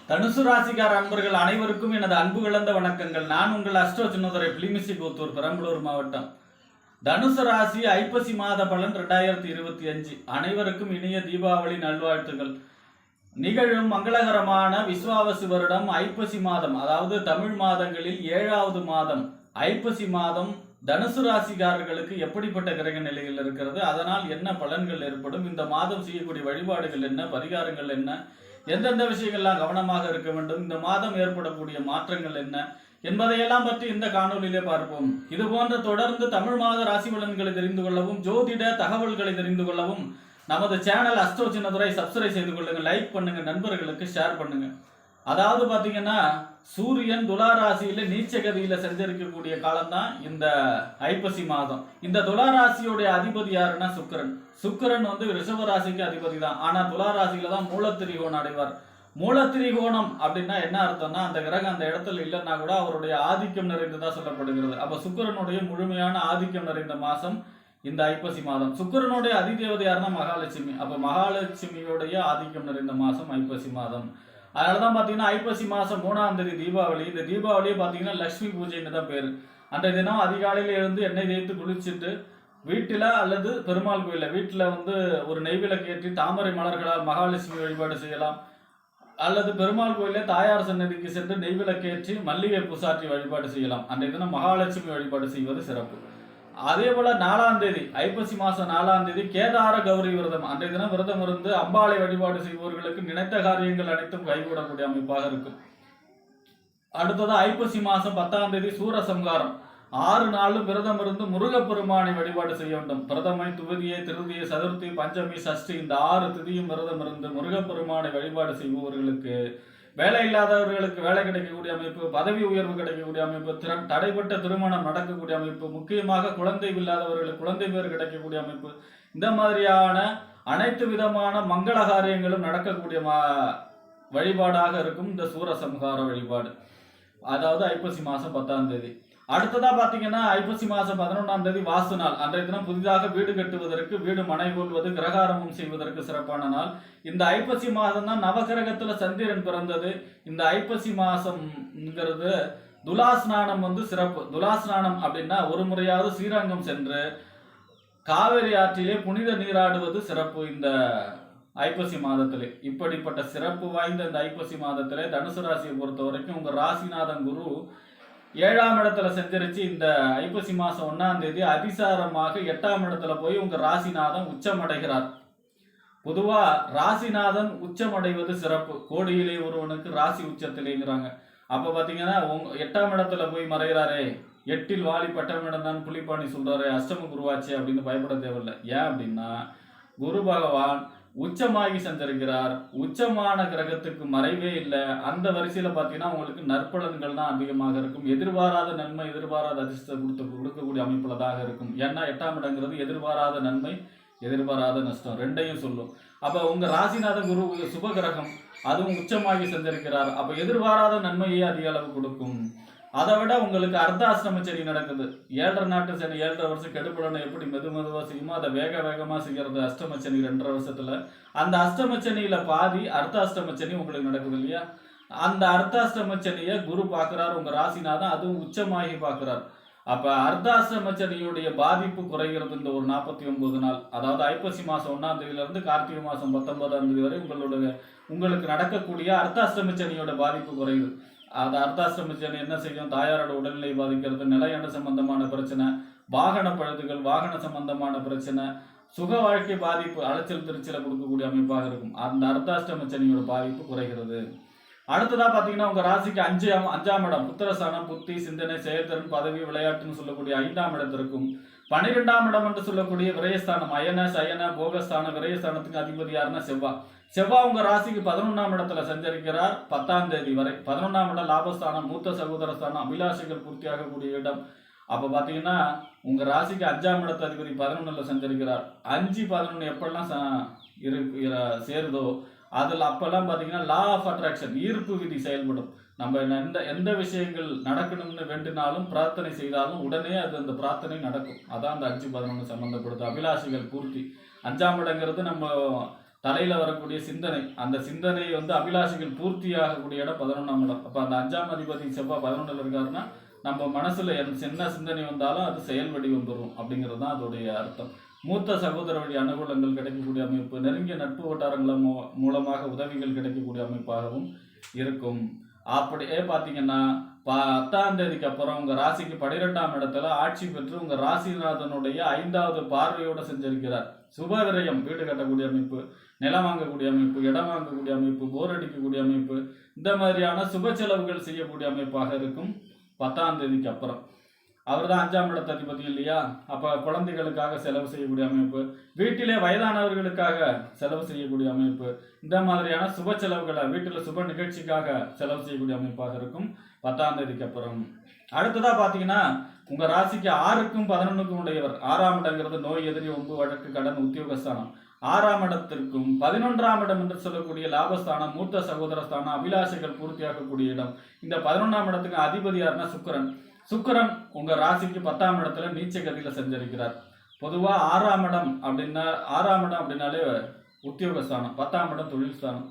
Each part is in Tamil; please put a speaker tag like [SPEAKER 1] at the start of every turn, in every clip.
[SPEAKER 1] தனுசு ராசிக்கார அன்பர்கள் அனைவருக்கும் எனது அன்பு கலந்த வணக்கங்கள். நான் உங்கள் அஸ்ட்ரோ சின்னதுரை புலிமிசிபுத்தூர், பெரம்பலூர் மாவட்டம். தனுசு ராசி ஐப்பசி மாத பலன் 2025. அனைவருக்கும் இனிய தீபாவளி நல்வாழ்த்துகள். நிகழும் மங்களகரமான விஸ்வாவசு வருடம் ஐப்பசி மாதம், அதாவது தமிழ் மாதங்களில் 7வது மாதம் ஐப்பசி மாதம் தனுசு ராசிக்காரர்களுக்கு எப்படிப்பட்ட கிரக நிலையில் இருக்கிறது, அதனால் என்ன பலன்கள் ஏற்படும், இந்த மாதம் செய்யக்கூடிய வழிபாடுகள் என்ன, பரிகாரங்கள் என்ன, எந்தெந்த விஷயங்கள்லாம் கவனமாக இருக்க வேண்டும், இந்த மாதம் ஏற்படக்கூடிய மாற்றங்கள் என்ன என்பதையெல்லாம் பற்றி இந்த காணொலியிலே பார்ப்போம். இது போன்ற தொடர்ந்து தமிழ் மாத ராசி பலன்களை தெரிந்து கொள்ளவும், ஜோதிட தகவல்களை தெரிந்து கொள்ளவும் நமது சேனல் அஸ்ட்ரோ சின்னதுரை சப்ஸ்கிரைப் செய்து கொள்ளுங்க, லைக் பண்ணுங்க, நண்பர்களுக்கு ஷேர் பண்ணுங்க. அதாவது பாத்தீங்கன்னா சூரியன் துலா ராசியில நீச்சகதியில சஞ்சரிக்கக்கூடிய காலம்தான் இந்த ஐப்பசி மாதம். இந்த துலா ராசியோடைய அதிபதி யாருன்னா சுக்கிரன். சுக்கிரன் ரிஷப ராசிக்கு அதிபதி தான். ஆனா துலா ராசியில தான் மூலத்திரிகோணம் அடைவார். மூலத்திரிகோணம் அப்படின்னா என்ன அர்த்தம்னா, அந்த கிரகம் அந்த இடத்துல இல்லைன்னா கூட அவருடைய ஆதிக்கம் நிறைந்ததா சொல்லப்படுகிறது. அப்ப சுக்கிரனுடைய முழுமையான ஆதிக்கம் நிறைந்த மாசம் இந்த ஐப்பசி மாதம். சுக்கிரனுடைய அதிதேவதை யாருன்னா மகாலட்சுமி. அப்ப மகாலட்சுமியோடைய ஆதிக்கம் நிறைந்த மாசம் ஐப்பசி மாதம். அதனாலதான் பாத்தீங்கன்னா ஐப்பசி மாசம் 3ஆம் தேதி தீபாவளி. இந்த தீபாவளியை பாத்தீங்கன்னா லட்சுமி பூஜைன்னு தான் பேரு. அன்றைய தினம் அதிகாலையில இருந்து எண்ணெய் தேய்த்து குளிச்சுட்டு வீட்டில அல்லது பெருமாள் கோயில வீட்டுல ஒரு நெய்விளக்கு ஏற்றி தாமரை மலர்களால் மகாலட்சுமி வழிபாடு செய்யலாம். அல்லது பெருமாள் கோயில தாயார் சன்னதிக்கு சென்று நெய்விளக்கேற்றி மல்லிகை பூசாற்றி வழிபாடு செய்யலாம். அன்றைய தினம் மகாலட்சுமி வழிபாடு செய்வது சிறப்பு. அதே போல 4ஆம் தேதி ஐப்பசி மாசம் 4ஆம் தேதி கேதார கௌரி விரதம். அன்றைய தினம் விரதம் இருந்து அம்பாளை வழிபாடு செய்பவர்களுக்கு நினைத்த காரியங்கள் அனைத்தும் கைகூடக்கூடிய அமைப்பாக இருக்கும். அடுத்தது ஐப்பசி மாசம் 10ஆம் தேதி சூரசம்ஹாரம். 6 நாளும் விரதம் இருந்து முருகப்பெருமானை வழிபாடு செய்ய வேண்டும். பிரதமை, துவதியை, திருதியை, சதுர்த்தி, பஞ்சமி, சஷ்டி இந்த 6 திதியும் விரதம் இருந்து முருகப்பெருமானை வழிபாடு செய்பவர்களுக்கு வேலை இல்லாதவர்களுக்கு வேலை கிடைக்கக்கூடிய அமைப்பு, பதவி உயர்வு கிடைக்கக்கூடிய அமைப்பு, தடைப்பட்ட திருமணம் நடக்கக்கூடிய அமைப்பு, முக்கியமாக குழந்தை இல்லாதவர்களுக்கு குழந்தை பேர் கிடைக்கக்கூடிய அமைப்பு, இந்த மாதிரியான அனைத்து விதமான மங்கள காரியங்களும் நடக்கக்கூடிய வழிபாடாக இருக்கும் இந்த சூரசம்ஹார வழிபாடு. அதாவது ஐப்பசி மாசம் 10ஆம் தேதி. அடுத்ததா பாத்தீங்கன்னா ஐப்பசி மாசம் 11ஆம் தேதி வாஸ்து நாள். அன்றைய தினம் புதிதாக வீடு கட்டுவதற்கு, வீடு மனை கொள்வது, கிரகாரமும் செய்வதற்கு சிறப்பான நாள். இந்த ஐப்பசி மாதம் தான் நவகிரகத்துல சந்திரன் பிறந்தது. இந்த ஐப்பசி மாசம்ங்கிறது துலாஸ்நானம் சிறப்பு. துலாஸ்நானம் அப்படின்னா ஒரு முறையாவது ஸ்ரீரங்கம் சென்று காவிரி ஆற்றிலே புனித நீராடுவது சிறப்பு. இந்த ஐப்பசி மாதத்திலே இப்படிப்பட்ட சிறப்பு வாய்ந்த இந்த ஐப்பசி மாதத்திலே தனுசு ராசியை பொறுத்த வரைக்கும் உங்க ராசிநாதன் குரு 7ஆம் இடத்துல சஞ்சரிச்சு இந்த ஐப்பசி மாசம் 1ஆம் தேதி அதிசாரமாக 8ஆம் இடத்துல போய் உங்க ராசிநாதன் உச்சமடைகிறார். பொதுவா ராசிநாதன் உச்சமடைவது சிறப்பு. கோடியிலே ஒருவனுக்கு ராசி உச்சத்திலேங்கிறாங்க. அப்ப பாத்தீங்கன்னா 8ஆம் இடத்துல போய் மறைகிறாரே, 8இல் வாலி பட்டமிடம் தான் புலிப்பாணி சொல்றாரு, அஷ்டம குருவாச்சு அப்படின்னு பயப்பட தேவையில்லை. ஏன் அப்படின்னா குரு பகவான் உச்சமாகி சஞ்சரிக்கிறார். உச்சமான கிரகத்துக்கு மறைவே இல்லை. அந்த வரிசையில பாத்தீங்கன்னா உங்களுக்கு நற்பலன்கள் தான் அதிகமாக இருக்கும். எதிர்பாராத நன்மை, எதிர்பாராத அதிர்ஷ்டம் கொடுக்கக்கூடிய அமைப்புலதாக இருக்கும். ஏன்னா 8ஆம் இடங்கிறது எதிர்பாராத நன்மை, எதிர்பாராத நஷ்டம் ரெண்டையும் சொல்லும். அப்ப உங்க ராசிநாத குரு சுப கிரகம், அதுவும் உச்சமாகி சஞ்சரிக்கிறார். அப்ப எதிர்பாராத நன்மையே அதிக அளவு கொடுக்கும். அதை விட உங்களுக்கு அர்த்தாஷ்டம சனி நடக்குது. 7.5 நாட்டு சனி 7.5 வருஷம் கெடுபடனை எப்படி மெதுவா செய்யுமோ அதை வேகமா செய்யறது அஷ்டம சனி 2.5 வருஷத்துல. அந்த அஷ்டம சனியில பாதி அர்த்தாஷ்டம சனி உங்களுக்கு நடக்குது இல்லையா? அந்த அர்த்தாஷ்டம சனியை குரு பார்க்கிறார் உங்க ராசிநாதன், அதுவும் உச்சமாகி பார்க்கிறார். அப்ப அர்த்தாஷ்டம சனியுடைய பாதிப்பு குறைகிறது இந்த ஒரு 49 நாள். அதாவது ஐப்பசி மாசம் 1ஆம் தேதியில இருந்து கார்த்திகை மாசம் 19ஆம் தேதி வரை உங்களுக்கு நடக்கக்கூடிய அர்த்தாஷ்டம சனியோட பாதிப்பு குறையுது. அது அர்த்தாஷ்டம சனி என்ன செய்யும்? தாயாரோட உடல்நிலை பாதிக்கிறது, நிலையான சம்பந்தமான பிரச்சனை, வாகன பழுதுகள், வாகன சம்பந்தமான பிரச்சனை, சுக வாழ்க்கை பாதிப்பு, அலைச்சல் திருச்சலை கொடுக்கக்கூடிய அமைப்பாக இருக்கும். அந்த அர்த்தாஷ்டம சனியோட பாதிப்பு குறைகிறது. அடுத்ததா பாத்தீங்கன்னா உங்க ராசிக்கு 5ஆம் இடம் புத்திரஸ்தானம், புத்தி, சிந்தனை, செயல்திறன், பதவி, விளையாட்டுன்னு சொல்லக்கூடிய 5ஆம் இடத்திற்கும் 12ஆம் இடம் என்று சொல்லக்கூடிய விரயஸ்தானம், அயன சயன போகஸ்தானம், விரயஸ்தானத்துக்கு அதிபதி யாருன்னா செவ்வாய் உங்க ராசிக்கு 11ஆம் இடத்துல சஞ்சரிக்கிறார் 10ஆம் தேதி வரை. 11ஆம் இடம் லாபஸ்தானம், மூத்த சகோதரஸ்தானம், அபிலாஷைகள் பூர்த்தியாகக்கூடிய இடம். அப்ப பாத்தீங்கன்னா உங்க ராசிக்கு 5ஆம் இடத்து அதிபதி 11ல சஞ்சரிக்கிறார். 5-11 எப்பெல்லாம் சேருதோ அதுல அப்பெல்லாம் பாத்தீங்கன்னா லா ஆஃப் அட்ராக்ஷன், ஈர்ப்பு விதி செயல்படும். நம்ம எந்த விஷயங்கள் நடக்கணும்னு வேண்டினாலும் பிரார்த்தனை செய்தாலும் உடனே அது அந்த பிரார்த்தனை நடக்கும். அதான் அந்த 5-11 சம்பந்தப்படுது. அபிலாஷைகள் பூர்த்தி. 5ஆம் இடங்கிறது நம்ம தலையில வரக்கூடிய சிந்தனை, அந்த சிந்தனை வந்து அபிலாஷைகள் பூர்த்தியாகக்கூடிய இடம் 11ஆம் இடம். அப்ப அந்த 5ஆம் அதிபதி செவ்வாய் 11ல் இருக்காருன்னா நம்ம மனசுல என்ன சிந்தனை வந்தாலும் அது செயல் வடிவம் பெறும் அப்படிங்கிறது தான் அதோடைய அர்த்தம். மூத்த சகோதர வழி அனுகூலங்கள் கிடைக்கக்கூடிய அமைப்பு, நெருங்கிய நட்பு வட்டாரங்கள் மூலமாக உதவிகள் கிடைக்கக்கூடிய அமைப்பாகவும் இருக்கும். அப்படியே பார்த்தீங்கன்னா 10ஆம் தேதிக்கு அப்புறம் உங்க ராசிக்கு 12ஆம் இடத்துல ஆட்சி பெற்று உங்க ராசிநாதனுடைய 5வது பார்வையோட செஞ்சிருக்கிறார். சுப விரயம், வீடு கட்டக்கூடிய அமைப்பு, நிலம் வாங்கக்கூடிய அமைப்பு, இடம் வாங்கக்கூடிய அமைப்பு, போர் அடிக்கக்கூடிய அமைப்பு, இந்த மாதிரியான சுப செலவுகள் செய்யக்கூடிய அமைப்பாக இருக்கும் 10ஆம் தேதிக்கு அப்புறம். அவர் தான் 5ஆம் இடத்த அதிபதி இல்லையா? அப்ப குழந்தைகளுக்காக செலவு செய்யக்கூடிய அமைப்பு, வீட்டிலே வயதானவர்களுக்காக செலவு செய்யக்கூடிய அமைப்பு, இந்த மாதிரியான சுப செலவுகளை வீட்டில் சுப நிகழ்ச்சிக்காக செலவு செய்யக்கூடிய அமைப்பாக இருக்கும் 10ஆம் தேதிக்கு அப்புறம். அடுத்ததா பாத்தீங்கன்னா உங்க ராசிக்கு 6க்கும் 11க்கும் உடையவர். 6ஆம் இடங்கிறது நோய், எதிரி, ஒம்பு, வழக்கு, கடன், உத்தியோகஸ்தானம். 6ஆம் இடத்திற்கும் 11ஆம் இடம் என்று சொல்லக்கூடிய லாபஸ்தானம், மூத்த சகோதர ஸ்தானம், அபிலாஷைகள் பூர்த்தியாகக்கூடிய இடம். இந்த 11ஆம் இடத்துக்கு அதிபதி யாருன்னா சுக்கிரன். சுக்கிரன் உங்க ராசிக்கு 10ஆம் இடத்துல நீச்ச கதியில செஞ்சிருக்கிறார். பொதுவா 6ஆம் இடம் அப்படின்னாலே உத்தியோகஸ்தானம், 10ஆம் இடம் தொழில் ஸ்தானம்.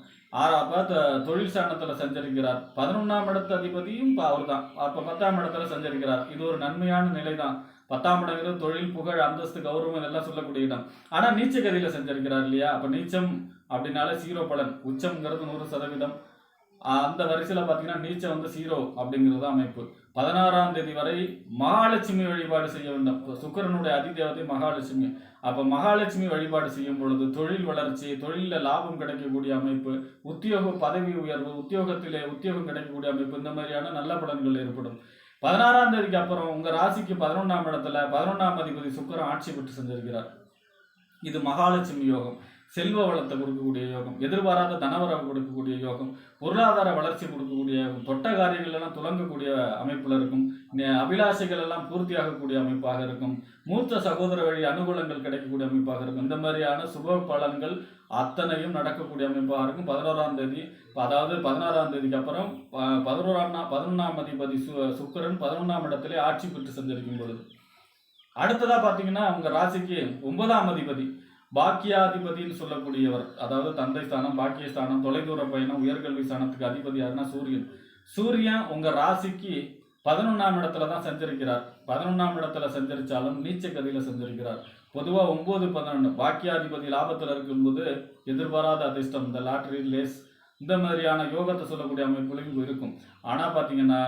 [SPEAKER 1] தொழில் ஸ்தானத்துல செஞ்சிருக்கிறார். 11ஆம் இடத்து அதிபதியும் அவர் தான். அப்ப 10ஆம் இடத்துல செஞ்சிருக்கிறார். இது ஒரு நன்மையான நிலை தான். 10ஆம் இடங்கிறது தொழில், புகழ், அந்தஸ்து, கௌரவம் இதெல்லாம் சொல்லக்கூடிய இடம். ஆனா நீச்ச கதியில செஞ்சிருக்கிறார் இல்லையா? அப்ப நீச்சம் அப்படின்னாலே 0 பலன். உச்சம்ங்கிறது 100%. அந்த வரிசையில் பார்த்தீங்கன்னா நீச்சம் வந்து 0 அப்படிங்கிறது அமைப்பு. 16ஆம் தேதி வரை மகாலட்சுமி வழிபாடு செய்ய வேண்டும். சுக்கிரனுடைய அதிதேவதை மகாலட்சுமி. அப்போ மகாலட்சுமி வழிபாடு செய்யும் பொழுது தொழில் வளர்ச்சி, தொழிலில் லாபம் கிடைக்கக்கூடிய அமைப்பு, உத்தியோக பதவி உயர்வு, உத்தியோகம் கிடைக்கக்கூடிய அமைப்பு, இந்த மாதிரியான நல்ல பலன்கள் ஏற்படும். 16ஆம் தேதிக்கு அப்புறம் உங்க ராசிக்கு 11ஆம் இடத்துல 11ஆம் அதிபதி சுக்கிரன் ஆட்சி பெற்று செஞ்சிருக்கிறார். இது மகாலட்சுமி யோகம். செல்வ வளத்தை கொடுக்கக்கூடிய யோகம், எதிர்பாராத தனவரவு கொடுக்கக்கூடிய யோகம், பொருளாதார வளர்ச்சி கொடுக்கக்கூடிய யோகம், தொட்ட காரியங்கள் எல்லாம் துலங்கக்கூடிய அமைப்புல இருக்கும். அபிலாஷைகள் எல்லாம் பூர்த்தியாகக்கூடிய அமைப்பாக இருக்கும். மூத்த சகோதர வழி அனுகூலங்கள் கிடைக்கக்கூடிய அமைப்பாக இருக்கும். இந்த மாதிரியான சுப பலன்கள் அத்தனையும் நடக்கக்கூடிய அமைப்பாக இருக்கும் 11ஆம் தேதி. அதாவது 16ஆம் தேதிக்கு அப்புறம் 11ஆம் அதிபதி சுக்கிரன் 11ஆம் இடத்திலே ஆட்சி பெற்று செஞ்சிருக்கும் பொழுது. அடுத்ததா பாத்தீங்கன்னா உங்க ராசிக்கு 9ஆம் அதிபதி பாக்கியாதிபதினு சொல்லக்கூடியவர். அதாவது தந்தை ஸ்தானம், பாக்கியஸ்தானம், தொலைதூர பயணம், உயர்கல்வி ஸ்தானத்துக்கு அதிபதி யாருன்னா சூரியன். சூரியன் உங்க ராசிக்கு 11ஆம் இடத்துல தான் செஞ்சிருக்கிறார். 11ஆம் இடத்துல செஞ்சிருச்சாலும் நீச்ச கதியில செஞ்சிருக்கிறார். பொதுவா 9, 11 பாக்கியாதிபதி லாபத்துல இருக்கும்போது எதிர்பாராத அதிர்ஷ்டம், இந்த லாட்டரி, லேஸ், இந்த மாதிரியான யோகத்தை சொல்லக்கூடிய அமைப்புலையும் இருக்கும். ஆனா பாத்தீங்கன்னா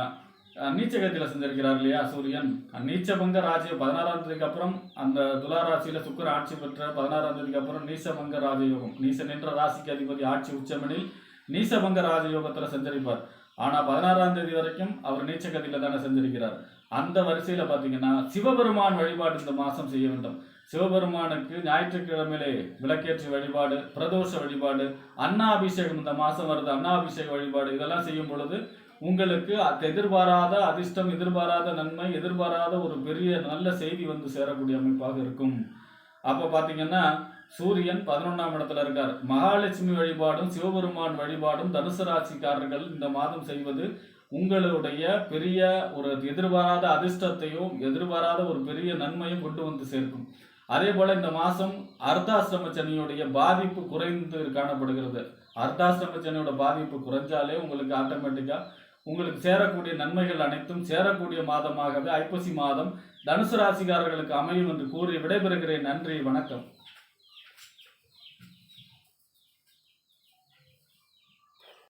[SPEAKER 1] நீச்சகத்தில செஞ்சிருக்கிறார் இல்லையா சூரியன். நீச்சபங்க ராஜ்யம் 16ஆம் தேதிக்கு அப்புறம் அந்த துலா ராசியில சுக்கிரன் ஆட்சி பெற்ற 16ஆம் தேதிக்கு அப்புறம் நீசபங்க ராஜயோகம். நீசன் என்ற ராசிக்கு அதிபதி ஆட்சி உச்சமெனில் நீசபங்க ராஜயோகத்துல செஞ்சிருப்பார். ஆனா 16ஆம் தேதி வரைக்கும் அவர் நீச்சகத்தில தானே செஞ்சிருக்கிறார். அந்த வரிசையில பாத்தீங்கன்னா சிவபெருமான் வழிபாடு இந்த மாசம் செய்ய வேண்டும். சிவபெருமானுக்கு ஞாயிற்றுக்கிழமையிலே விளக்கேற்றி வழிபாடு, பிரதோஷ வழிபாடு, அன்னாபிஷேகம் இந்த மாசம் வருது, அன்னாபிஷேக வழிபாடு, இதெல்லாம் செய்யும் பொழுது உங்களுக்கு எதிர்பாராத அதிர்ஷ்டம், எதிர்பாராத நன்மை, எதிர்பாராத ஒரு பெரிய நல்ல செய்தி வந்து சேரக்கூடிய அமைப்பாக இருக்கும். அப்ப பாத்தீங்கன்னா சூரியன் 11ஆம் இடத்துல இருக்கார். மகாலட்சுமி வழிபாடும் சிவபெருமான் வழிபாடும் தனுசு ராசிக்காரர்கள் இந்த மாதம் செய்வது உங்களுடைய பெரிய ஒரு எதிர்பாராத அதிர்ஷ்டத்தையும் எதிர்பாராத ஒரு பெரிய நன்மையும் கொண்டு வந்து சேர்க்கும். அதே போல இந்த மாசம் அர்த்தாசிரம சனியுடைய பாதிப்பு குறைந்து காணப்படுகிறது. அர்த்தாசிரம சனியோட பாதிப்பு குறைஞ்சாலே உங்களுக்கு ஆட்டோமேட்டிக்கா உங்களுக்கு சேரக்கூடிய நன்மைகள் அனைத்தும் சேரக்கூடிய மாதமாகவே ஐப்பசி மாதம் தனுசு ராசிக்காரர்களுக்கு அமையும் என்று கூறி விடைபெறுகிறேன். நன்றி, வணக்கம்.